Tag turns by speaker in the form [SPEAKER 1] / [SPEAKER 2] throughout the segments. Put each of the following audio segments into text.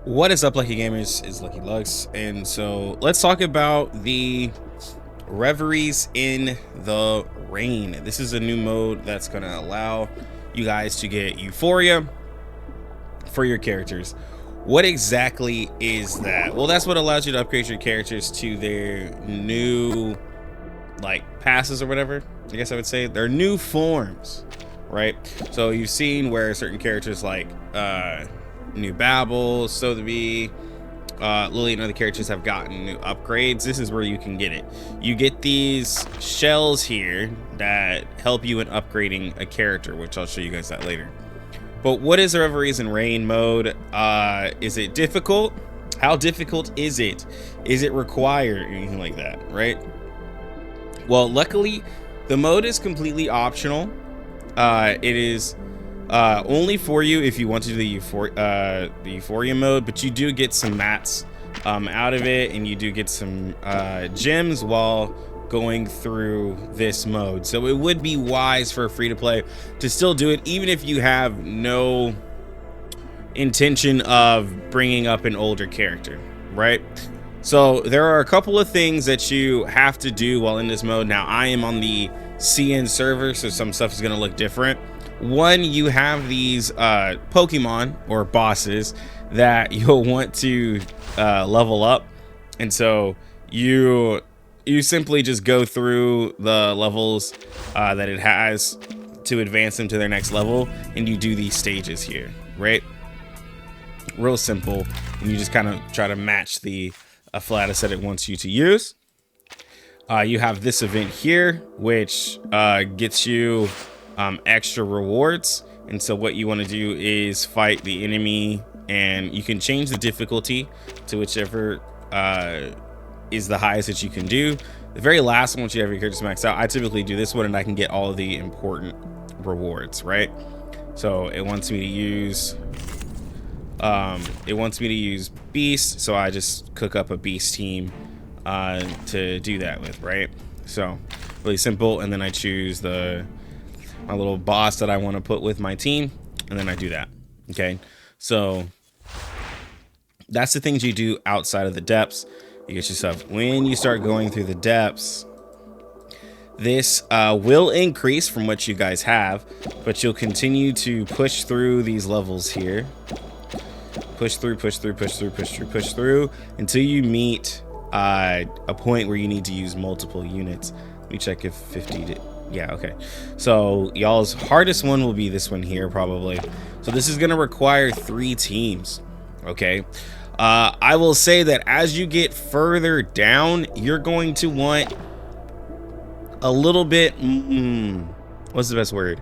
[SPEAKER 1] What is up, Lucky Gamers? It's Lucky Lux, and so let's talk about the Reveries in the Rain. This is a new mode that's going to allow you guys to get Euphoria for your characters. What exactly is that? Well, that's what allows you to upgrade your characters to their new, like, passes or whatever. I guess I would say their new forms, right? So you've seen where certain characters like New Babel, Sotheby, Lily, and other characters have gotten new upgrades. This is where you can get it. You get these shells here that help you in upgrading a character, which I'll show you guys that later. But what is the Reveries in Rain mode? Is it difficult? How difficult is it? Is it required? Anything like that, right? Well, luckily, the mode is completely optional. It is only for you if you want to do the Euphoria mode, but you do get some mats out of it, and you do get some gems while going through this mode. So it would be wise for a free-to-play to still do it, even if you have no intention of bringing up an older character, right? So there are a couple of things that you have to do while in this mode. Now, I am on the CN server, so some stuff is going to look different. One, you have these Pokemon or bosses that you'll want to level up, and so you simply just go through the levels that it has to advance them to their next level, and you do these stages here, right? Real simple, and you just kind of try to match the flatus that it wants you to use. You have this event here, which gets you extra rewards, and so what you want to do is fight the enemy, and you can change the difficulty to whichever is the highest that you can do. The very last one, once you have your characters maxed out, I typically do this one, and I can get all of the important rewards, right? So it wants me to use beast, so I just cook up a beast team to do that with, right? So really simple, and then I choose my little boss that I want to put with my team, and then I do that. Okay, so that's the things you do outside of the depths. You get yourself, when you start going through the depths, this will increase from what you guys have, but you'll continue to push through these levels here. Push through until you meet a point where you need to use multiple units. Let me check if 50 did. Yeah, okay. So y'all's hardest one will be this one here, probably. So this is going to require 3 teams. Okay. I will say that as you get further down, you're going to want a little bit, what's the best word?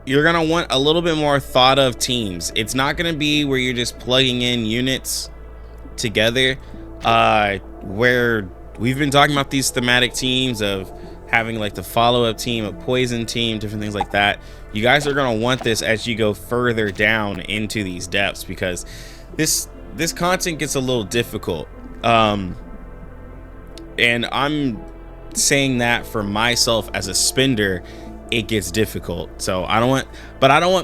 [SPEAKER 1] You're going to want a little bit more thought of teams. It's not going to be where you're just plugging in units together, where we've been talking about these thematic teams of having like the follow-up team, a poison team, different things like that. You guys are going to want this as you go further down into these depths, because this content gets a little difficult, and I'm saying that for myself as a spender. It gets difficult, so I don't want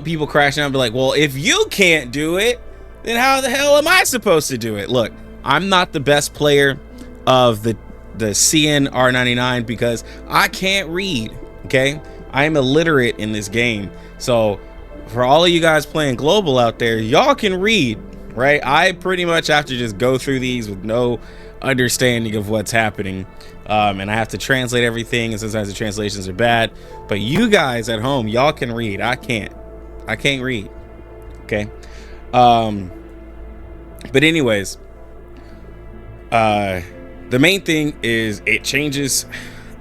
[SPEAKER 1] people crashing out and be like, well, if you can't do it, then how the hell am I supposed to do it? Look, I'm not the best player of the CN R99 because I can't read. Okay, I am illiterate in this game. So for all of you guys playing global out there, y'all can read, right? I pretty much have to just go through these with no understanding of what's happening, and I have to translate everything, and sometimes the translations are bad. But you guys at home, y'all can read. I can't read. Okay. But anyways, the main thing is it changes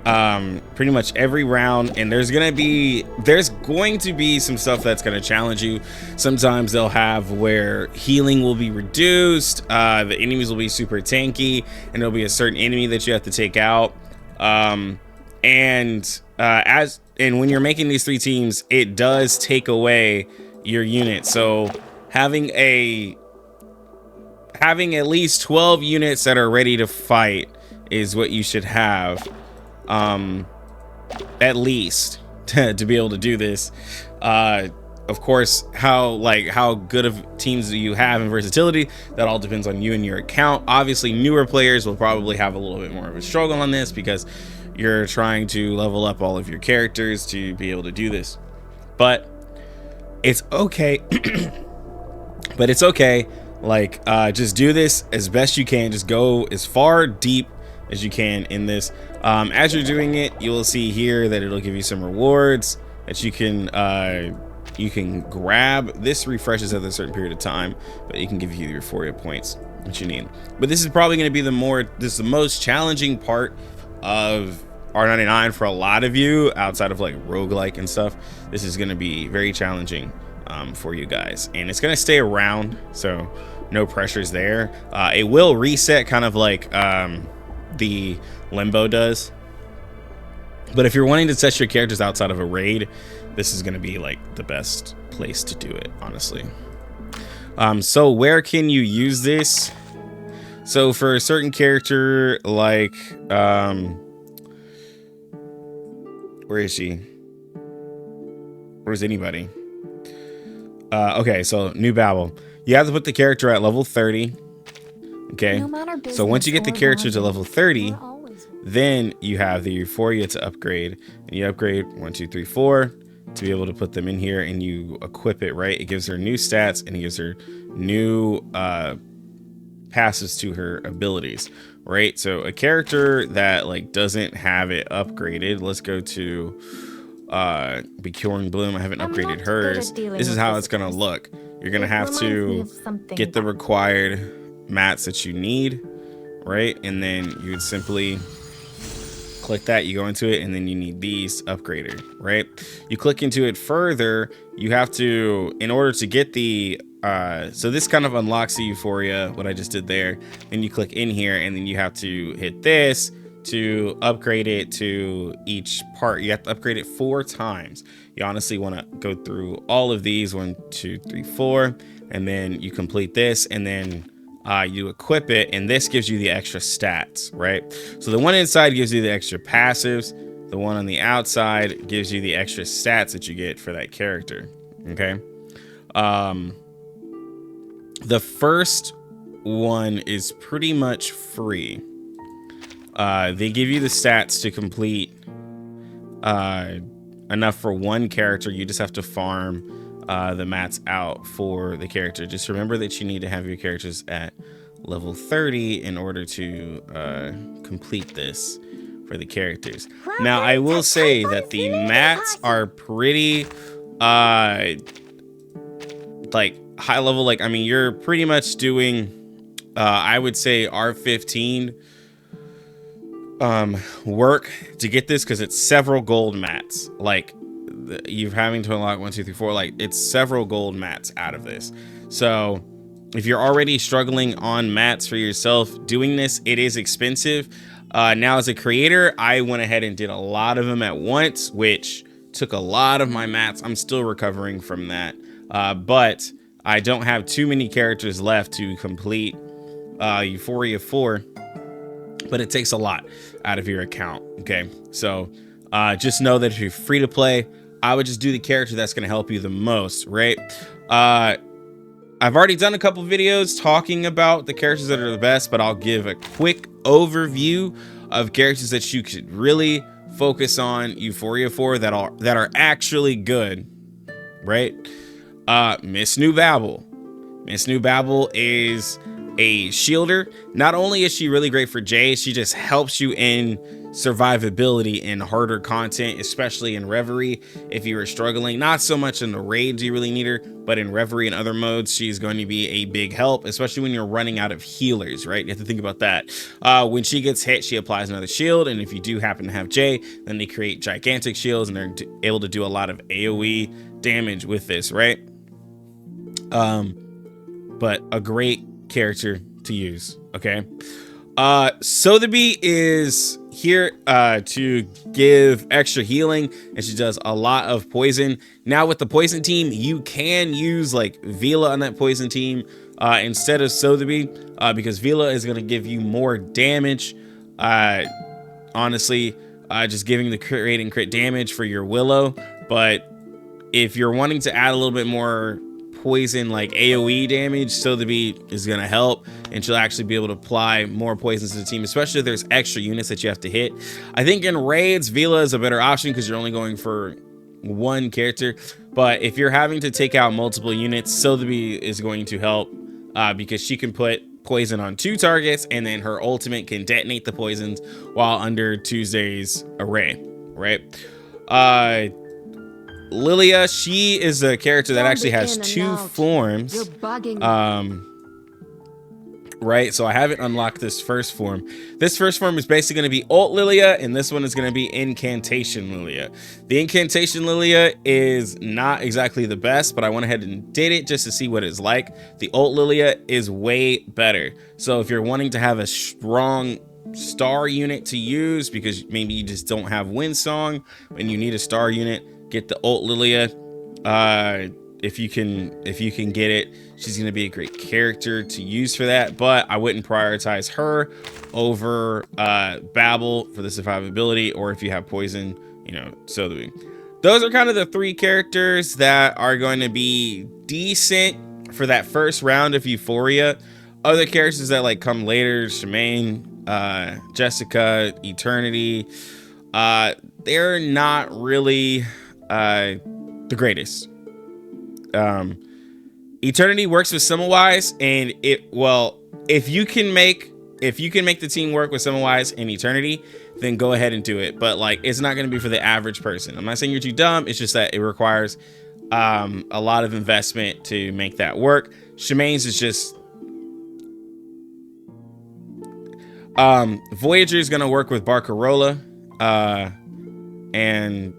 [SPEAKER 1] pretty much every round, and there's going to be some stuff that's going to challenge you. Sometimes they'll have where healing will be reduced, the enemies will be super tanky, and there'll be a certain enemy that you have to take out, and when you're making these 3 teams, it does take away your unit. So having at least 12 units that are ready to fight is what you should have, at least to be able to do this. of course, how good of teams do you have in versatility? That all depends on you and your account. Obviously, newer players will probably have a little bit more of a struggle on this because you're trying to level up all of your characters to be able to do this. But it's okay. But it's okay. Like, just do this as best you can. Just go as far deep as you can in this. As you're doing it, you will see here that it'll give you some rewards that you can grab. This refreshes at a certain period of time, but it can give you the Euphoria points that you need. But this is probably going to be the most challenging part of R99 for a lot of you outside of like roguelike and stuff. This is going to be very challenging for you guys, and it's going to stay around, so no pressures there. It will reset kind of like the Limbo does, but if you're wanting to test your characters outside of a raid, this is going to be like the best place to do it, honestly. So where can you use this? So for a certain character, like where is she? Where's anybody? Okay, so New Babel. You have to put the character at level 30. Okay, so once you get the character to level 30, then you have the Euphoria to upgrade, and you upgrade 1, 2, 3, 4 to be able to put them in here, and you equip it, right? It gives her new stats, and it gives her new passives to her abilities, right? So a character that like doesn't have it upgraded, let's go to Bjorn Bloom. I haven't upgraded hers. This is how it's gonna look. You're gonna have to get the required mats that you need, right? And then you would simply click that, you go into it, and then you need these upgraded, right? You click into it further, you have to, in order to get the so this kind of unlocks the Euphoria, what I just did there. Then you click in here, and then you have to hit this to upgrade it to each part. You have to upgrade it 4 times. You honestly want to go through all of these, 1, 2, 3, 4, and then you complete this, and then you equip it, and this gives you the extra stats, right? So the one inside gives you the extra passives, the one on the outside gives you the extra stats that you get for that character. Okay, the first one is pretty much free. They give you the stats to complete enough for one character. You just have to farm the mats out for the character. Just remember that you need to have your characters at level 30 in order to complete this for the characters. Now, I will say that the mats are pretty like high level. Like, I mean, you're pretty much doing I would say R15 work to get this, because it's several gold mats. Like, you're having to unlock 1, 2, 3, 4. Like, it's several gold mats out of this. So if you're already struggling on mats for yourself, doing this, it is expensive. Now, as a creator, I went ahead and did a lot of them at once, which took a lot of my mats. I'm still recovering from that, but I don't have too many characters left to complete Euphoria 4. But it takes a lot out of your account. Okay, so just know that if you're free to play, I would just do the character that's going to help you the most, right? I've already done a couple videos talking about the characters that are the best, but I'll give a quick overview of characters that you could really focus on Euphoria for that are actually good, right? Miss New Babel. Miss New Babel is a shielder. Not only is she really great for Jay, she just helps you in survivability in harder content, especially in Reverie. If you are struggling, not so much in the raid do you really need her, but in Reverie and other modes, she's going to be a big help, especially when you're running out of healers, right? You have to think about that. When she gets hit, she applies another shield, and if you do happen to have Jay, then they create gigantic shields, and they're able to do a lot of AoE damage with this, right? But a great character to use. Okay, Sotheby is here to give extra healing, and she does a lot of poison. Now with the poison team, you can use like Vila on that poison team instead of Sotheby, because Vila is going to give you more damage. Honestly, just giving the crit rate and crit damage for your Willow, but if you're wanting to add a little bit more poison, like AoE damage, So the Bee is going to help, and she'll actually be able to apply more poisons to the team, especially if there's extra units that you have to hit. I think in raids, Vila is a better option because you're only going for one character, but if you're having to take out multiple units, So the Bee is going to help because she can put poison on 2 targets, and then her ultimate can detonate the poisons while under Tuesday's array, right? Lilia, she is a character that actually has 2 forms. Right, so I haven't unlocked this first form. This first form is basically going to be Ult Lilia, and this one is going to be Incantation Lilia. The Incantation Lilia is not exactly the best, but I went ahead and did it just to see what it's like. The Ult Lilia is way better. So if you're wanting to have a strong star unit to use, because maybe you just don't have Windsong and you need a star unit, get the Ult Lilia. If you can get it, she's going to be a great character to use for that, but I wouldn't prioritize her over Babel for the survivability, or if you have poison, you know. So those are kind of the 3 characters that are going to be decent for that first round of Euphoria. Other characters that like come later, Shemaine, Jessica, Eternity, they're not really the greatest. Eternity works with Semmelweis, and if you can make the team work with Semmelweis and Eternity, then go ahead and do it. But like, it's not going to be for the average person. I'm not saying you're too dumb. It's just that it requires a lot of investment to make that work. Shemaine's is just Voyager is going to work with Barcarola, and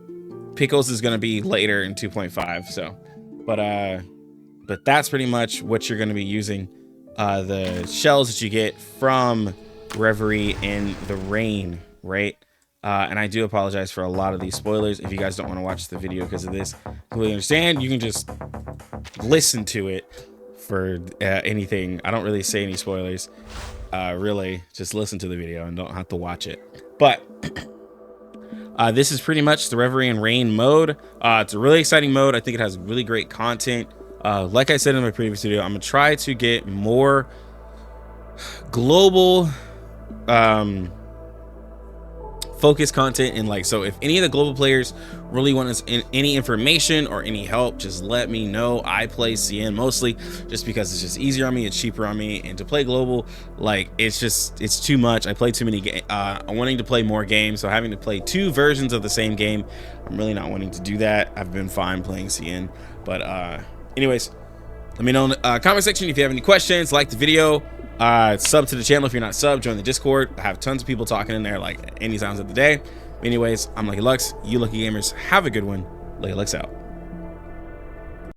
[SPEAKER 1] Pickles is going to be later in 2.5. So, but that's pretty much what you're going to be using. The shells that you get from Reverie in the rain, right? And I do apologize for a lot of these spoilers. If you guys don't want to watch the video because of this, completely understand. You can just listen to it for anything. I don't really say any spoilers. Really, just listen to the video and don't have to watch it. But this is pretty much the Reverie and Rain mode. It's a really exciting mode. I think it has really great content. Like I said in my previous video, I'm gonna try to get more global focus content, and like, so if any of the global players really want us in any information or any help, just let me know. I play CN mostly just because it's just easier on me, it's cheaper on me, and to play global, like, it's too much. I play too many games. I'm wanting to play more games, so having to play 2 versions of the same game, I'm really not wanting to do that. I've been fine playing CN, but anyways, let me know in the comment section if you have any questions. Like the video, sub to the channel if you're not sub, join the Discord. I have tons of people talking in there like any times of the day. Anyways, I'm Lucky Lux, you lucky gamers, have a good one. Lucky Lux out.